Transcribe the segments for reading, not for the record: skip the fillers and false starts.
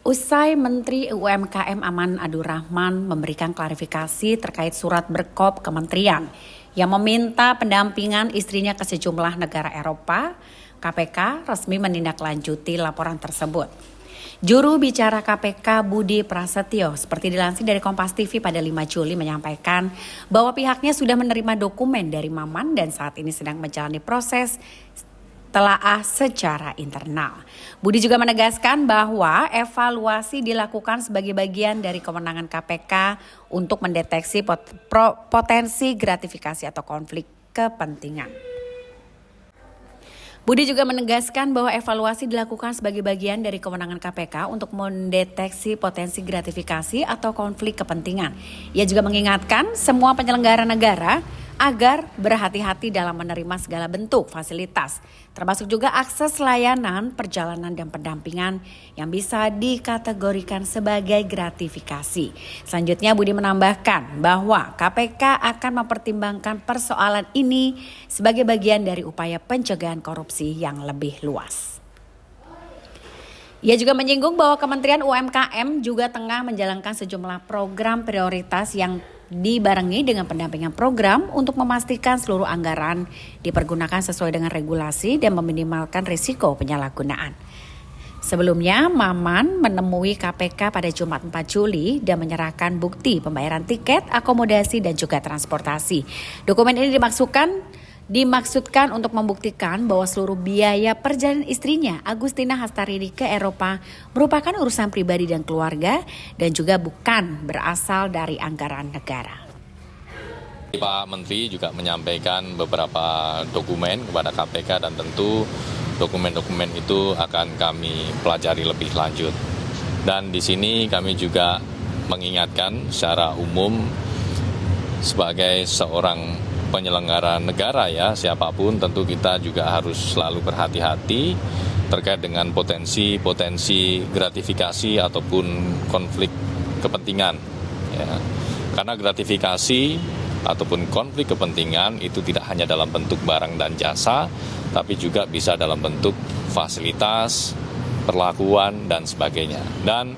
Usai Menteri UMKM Aman Abdurrahman memberikan klarifikasi terkait surat berkop kementerian yang meminta pendampingan istrinya ke sejumlah negara Eropa, KPK resmi menindaklanjuti laporan tersebut. Juru bicara KPK Budi Prasetyo seperti dilansir dari Kompas TV pada 5 Juli menyampaikan bahwa pihaknya sudah menerima dokumen dari Maman dan saat ini sedang menjalani proses telaah secara internal. Budi juga menegaskan bahwa evaluasi dilakukan sebagai bagian dari kewenangan KPK untuk mendeteksi potensi gratifikasi atau konflik kepentingan. Budi juga menegaskan bahwa evaluasi dilakukan sebagai bagian dari kewenangan KPK untuk mendeteksi potensi gratifikasi atau konflik kepentingan. Ia juga mengingatkan semua penyelenggara negara agar berhati-hati dalam menerima segala bentuk fasilitas, termasuk juga akses layanan, perjalanan, dan pendampingan yang bisa dikategorikan sebagai gratifikasi. Selanjutnya Budi menambahkan bahwa KPK akan mempertimbangkan persoalan ini sebagai bagian dari upaya pencegahan korupsi yang lebih luas. Ia juga menyinggung bahwa Kementerian UMKM juga tengah menjalankan sejumlah program prioritas yang dibarengi dengan pendampingan program untuk memastikan seluruh anggaran dipergunakan sesuai dengan regulasi dan meminimalkan risiko penyalahgunaan. Sebelumnya, Maman menemui KPK pada Jumat 4 Juli dan menyerahkan bukti pembayaran tiket, akomodasi, dan juga transportasi. Dokumen ini dimaksudkan untuk membuktikan bahwa seluruh biaya perjalanan istrinya, Agustina Hastarini, ke Eropa merupakan urusan pribadi dan keluarga dan juga bukan berasal dari anggaran negara. Pak Menteri juga menyampaikan beberapa dokumen kepada KPK dan tentu dokumen-dokumen itu akan kami pelajari lebih lanjut. Dan di sini kami juga mengingatkan secara umum sebagai seorang penyelenggara negara ya, siapapun tentu kita juga harus selalu berhati-hati terkait dengan potensi gratifikasi ataupun konflik kepentingan ya. Karena gratifikasi ataupun konflik kepentingan itu tidak hanya dalam bentuk barang dan jasa, tapi juga bisa dalam bentuk fasilitas, perlakuan, dan sebagainya. Dan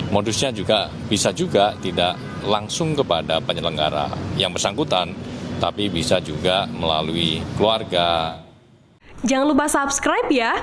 modusnya juga bisa juga tidak langsung kepada penyelenggara yang bersangkutan, tapi bisa juga melalui keluarga. Jangan lupa subscribe ya.